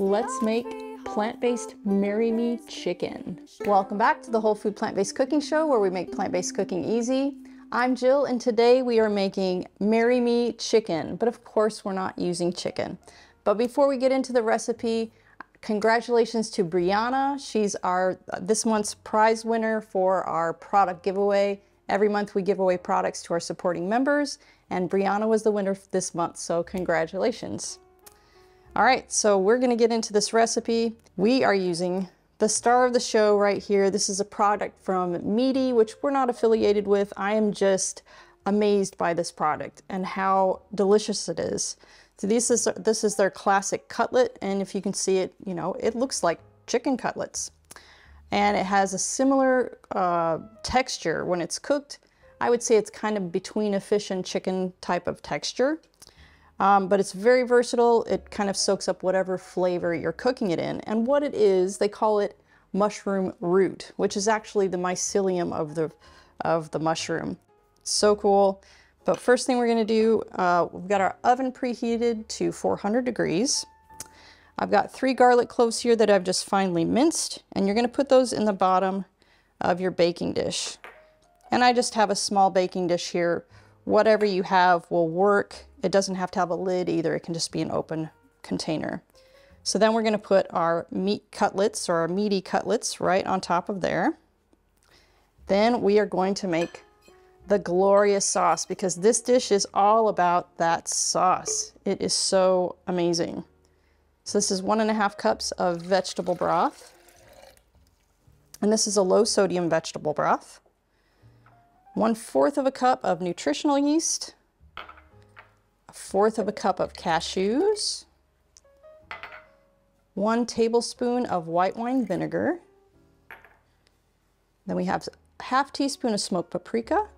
Let's make plant-based Marry Me chicken. Welcome back to the Whole Food Plant-Based Cooking Show, where we make plant-based cooking easy. I'm Jill, and today we are making Marry Me chicken, but of course we're not using chicken. But before we get into the recipe, congratulations to Brianna. She's our this month's prize winner for our product giveaway. Every month we give away products to our supporting members, and Brianna was the winner this month, so congratulations. All right, so we're gonna get into this recipe. We are using the star of the show right here. This is a product from Meati, which we're not affiliated with. I am just amazed by this product and how delicious it is. So this is their classic cutlet, and if you can see it, you know, it looks like chicken cutlets. And it has a similar texture when it's cooked. I would say it's kind of between a fish and chicken type of texture. But it's very versatile. It kind of soaks up whatever flavor you're cooking it in. And what it is, they call it mushroom root, which is actually the mycelium of the mushroom. So cool. But first thing we're gonna do, we've got our oven preheated to 400 degrees. I've got 3 garlic cloves here that I've just finely minced, and you're gonna put those in the bottom of your baking dish. And I just have a small baking dish here. Whatever you have will work. It doesn't have to have a lid either. It can just be an open container. So then we're gonna put our meat cutlets, or our meaty cutlets, right on top of there. Then we are going to make the glorious sauce, because this dish is all about that sauce. It is so amazing. So this is 1.5 cups of vegetable broth. And this is a low sodium vegetable broth. 1/4 of a cup of nutritional yeast. 1/4 of a cup of cashews. 1 tablespoon of white wine vinegar. Then we have 1/2 teaspoon of smoked paprika.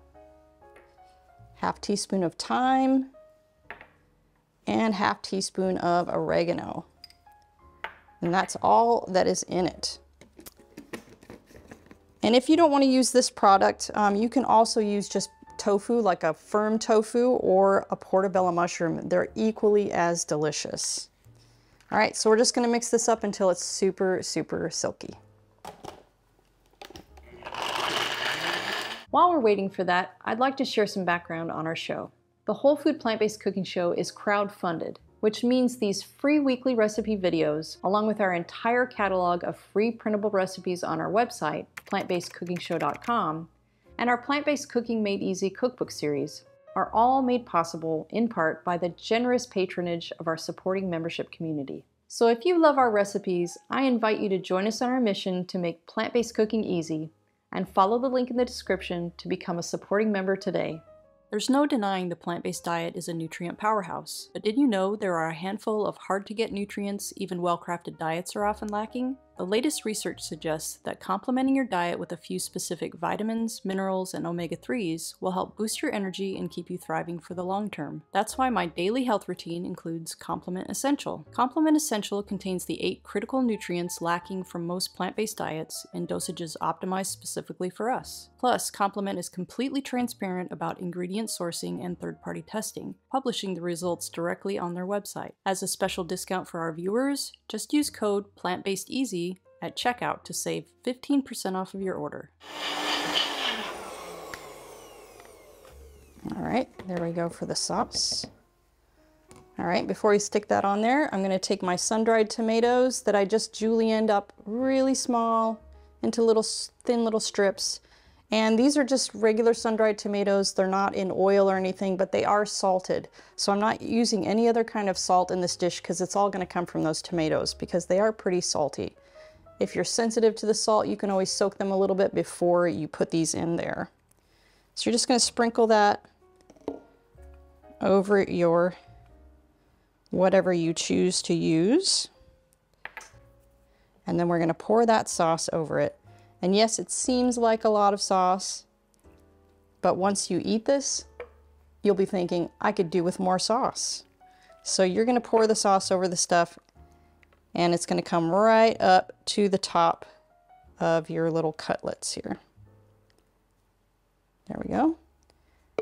1/2 teaspoon of thyme. And 1/2 teaspoon of oregano. And that's all that is in it. And if you don't want to use this product, you can also use just tofu, like a firm tofu or a portabella mushroom. They're equally as delicious. All right, so we're just going to mix this up until it's super, super silky. While we're waiting for that, I'd like to share some background on our show. The Whole Food Plant-Based Cooking Show is crowd-funded, which means these free weekly recipe videos, along with our entire catalog of free printable recipes on our website, plantbasedcookingshow.com, and our Plant-Based Cooking Made Easy cookbook series, are all made possible in part by the generous patronage of our supporting membership community. So if you love our recipes, I invite you to join us on our mission to make plant-based cooking easy, and follow the link in the description to become a supporting member today. There's no denying the plant-based diet is a nutrient powerhouse, but did you know there are a handful of hard-to-get nutrients even well-crafted diets are often lacking? The latest research suggests that complementing your diet with a few specific vitamins, minerals, and omega-3s will help boost your energy and keep you thriving for the long term. That's why my daily health routine includes Complement Essential. Complement Essential contains the 8 critical nutrients lacking from most plant-based diets in dosages optimized specifically for us. Plus, Complement is completely transparent about ingredient sourcing and third-party testing, publishing the results directly on their website. As a special discount for our viewers, just use code PLANTBASEDEASY at checkout to save 15% off of your order. All right, there we go for the sauce. All right, before we stick that on there, I'm gonna take my sun-dried tomatoes that I just julienned up really small into little thin little strips. And these are just regular sun-dried tomatoes. They're not in oil or anything, but they are salted. So I'm not using any other kind of salt in this dish because it's all gonna come from those tomatoes because they are pretty salty. If you're sensitive to the salt, you can always soak them a little bit before you put these in there. So you're just gonna sprinkle that over your whatever you choose to use. And then we're gonna pour that sauce over it. And yes, it seems like a lot of sauce, but once you eat this, you'll be thinking, I could do with more sauce. So you're gonna pour the sauce over the stuff, and it's gonna come right up to the top of your little cutlets here. There we go.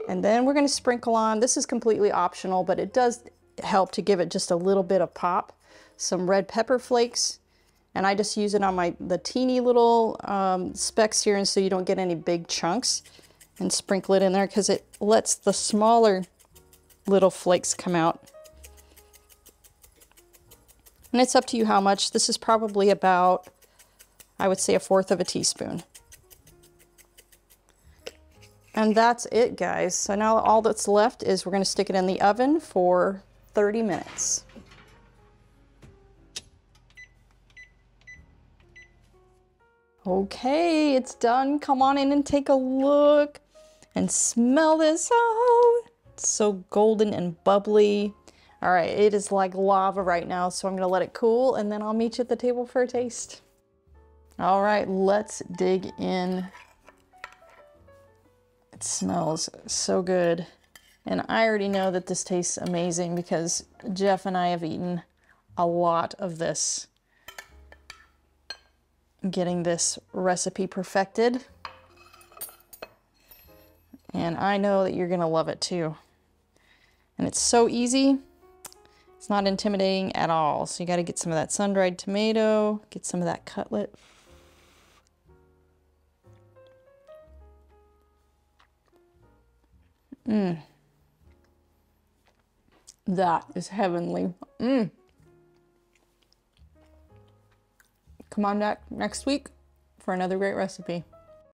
And then we're gonna sprinkle on, this is completely optional, but it does help to give it just a little bit of pop. some red pepper flakes, and I just use it on the teeny little specks here, and so you don't get any big chunks, and sprinkle it in there because it lets the smaller little flakes come out. And it's up to you how much. This is probably about, I would say, 1/4 of a teaspoon. And that's it, guys. So now all that's left is we're going to stick it in the oven for 30 minutes. Okay, it's done. Come on in and take a look and smell this. Oh, it's so golden and bubbly. All right, it is like lava right now, so I'm going to let it cool, and then I'll meet you at the table for a taste. All right, let's dig in. It smells so good. And I already know that this tastes amazing because Jeff and I have eaten a lot of this, getting this recipe perfected. And I know that you're gonna love it too. And it's so easy. It's not intimidating at all. So you gotta get some of that sun-dried tomato, get some of that cutlet. That is heavenly. Come on back next week for another great recipe.